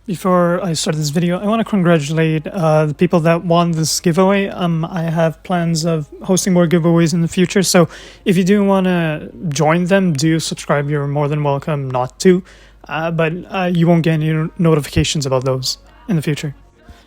Before I start this video, I want to congratulate the people that won this giveaway. I have plans of hosting more giveaways in the future, so if you do want to join them, do subscribe. You're more than welcome not to, but you won't get any notifications about those in the future.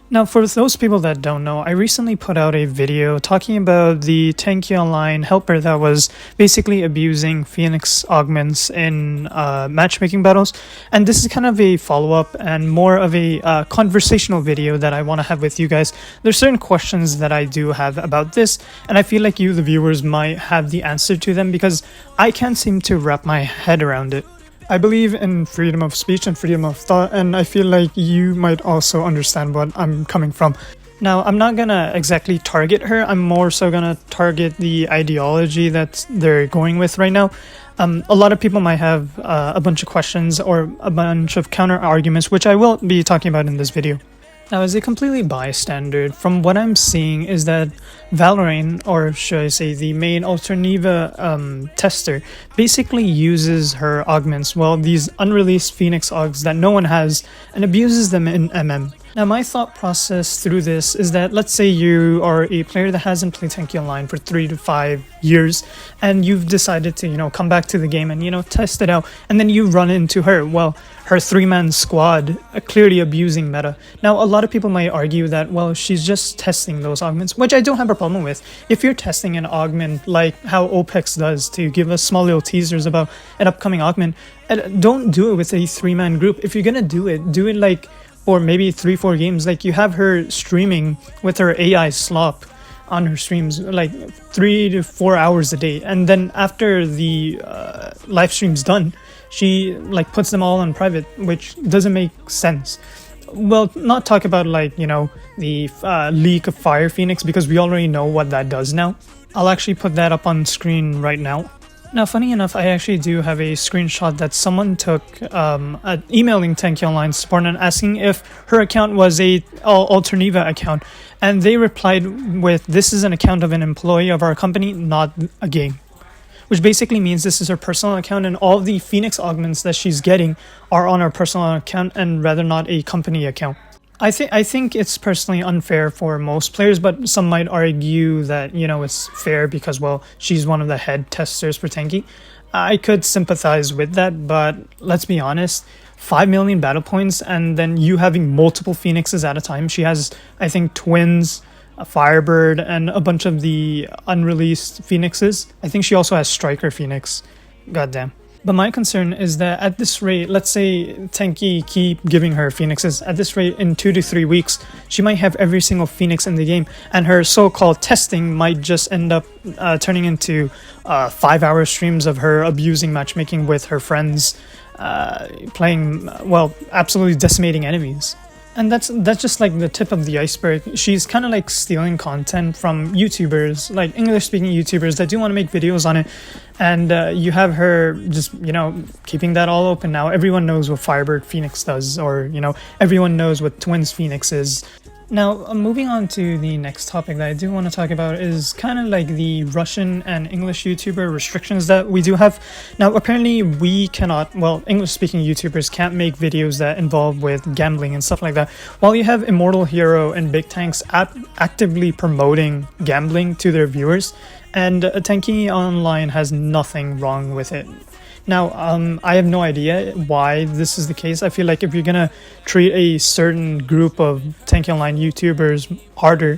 Now, for those people that don't know, I recently put out a video talking about the Tanki Online helper that was basically abusing Phoenix augments in matchmaking battles. And this is kind of a follow-up and more of a conversational video that I want to have with you guys. There's certain questions that I do have about this, and I feel like you, the viewers, might have the answer to them because I can't seem to wrap my head around it. I believe in freedom of speech and freedom of thought, and I feel like you might also understand what I'm coming from. Now, I'm not gonna exactly target her, I'm more so gonna target the ideology that they're going with right now. A lot of people might have a bunch of questions or a bunch of counter arguments, which I will be talking about in this video. Now, as a completely bystander, from what I'm seeing is that Valorant, or should I say the main Alternativa tester, basically uses her augments, well, these unreleased Phoenix augs that no one has, and abuses them in MM. Now, my thought process through this is that, let's say you are a player that hasn't played Tanki Online for 3 to 5 years, and you've decided to, come back to the game and, test it out, and then you run into her. Well, her 3-man squad clearly abusing meta. Now, a lot of people might argue that, well, she's just testing those augments, which I don't have a problem with. If you're testing an augment like how OPEX does to give us small little teasers about an upcoming augment, don't do it with a 3-man group. If you're gonna do it like for maybe 3-4 games. Like, you have her streaming with her AI slop on her streams like 3 to 4 hours a day, and then after the live stream's done, she puts them all on private, which doesn't make sense. Well, not talk about the leak of Fire Phoenix, because we already know what that does now. I'll actually put that up on screen right now. Now, funny enough, I actually do have a screenshot that someone took emailing Tanki Online support and asking if her account was a Alternativa account, and they replied with, "This is an account of an employee of our company, not a game," which basically means this is her personal account, and all the Phoenix augments that she's getting are on her personal account and rather not a company account. I think it's personally unfair for most players, but some might argue that, it's fair because, well, she's one of the head testers for Tanki. I could sympathize with that, but let's be honest, 5 million battle points and then you having multiple Phoenixes at a time. She has, I think, Twins, a Firebird, and a bunch of the unreleased Phoenixes. I think she also has Striker Phoenix. Goddamn. But my concern is that at this rate, let's say Tanki keep giving her Phoenixes, at this rate in 2 to 3 weeks, she might have every single Phoenix in the game, and her so-called testing might just end up turning into 5-hour streams of her abusing matchmaking with her friends, playing, well, absolutely decimating enemies. And that's just the tip of the iceberg. She's kind of stealing content from YouTubers, English-speaking YouTubers that do want to make videos on it. And you have her just, keeping that all open now. Everyone knows what Firebird Phoenix does, or, everyone knows what Twins Phoenix is. Now, moving on to the next topic that I do want to talk about is kind of the Russian and English YouTuber restrictions that we do have. Now, apparently we cannot, well, English-speaking YouTubers can't make videos that involve with gambling and stuff like that, while you have Immortal Hero and Big Tanks actively promoting gambling to their viewers, and Tanki Online has nothing wrong with it. Now, I have no idea why this is the case. I feel like if you're gonna treat a certain group of Tanki Online YouTubers harder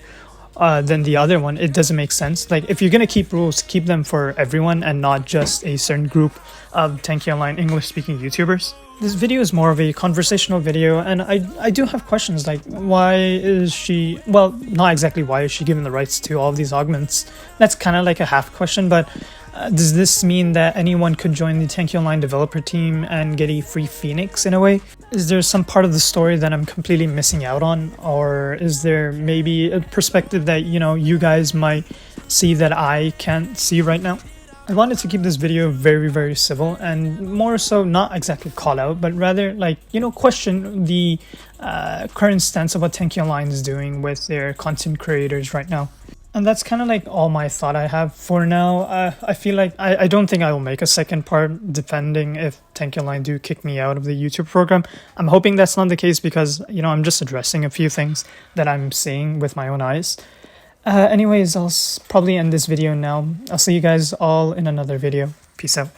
than the other one, it doesn't make sense. If you're gonna keep rules, keep them for everyone and not just a certain group of Tanki Online English-speaking YouTubers. This video is more of a conversational video, and I do have questions why is she, well, not exactly why is she given the rights to all of these augments. That's kind of a half question, but does this mean that anyone could join the Tanki Online developer team and get a free Phoenix in a way? Is there some part of the story that I'm completely missing out on? Or is there maybe a perspective that, you guys might see that I can't see right now? I wanted to keep this video very, very civil and more so not exactly call out, but rather question the current stance of what Tanki Online is doing with their content creators right now. And that's kind of like all my thought I have for now. I feel like I don't think I will make a second part depending if Tanki Online do kick me out of the YouTube program. I'm hoping that's not the case because, you know, I'm just addressing a few things that I'm seeing with my own eyes. Anyways, I'll probably end this video now. I'll see you guys all in another video. Peace out.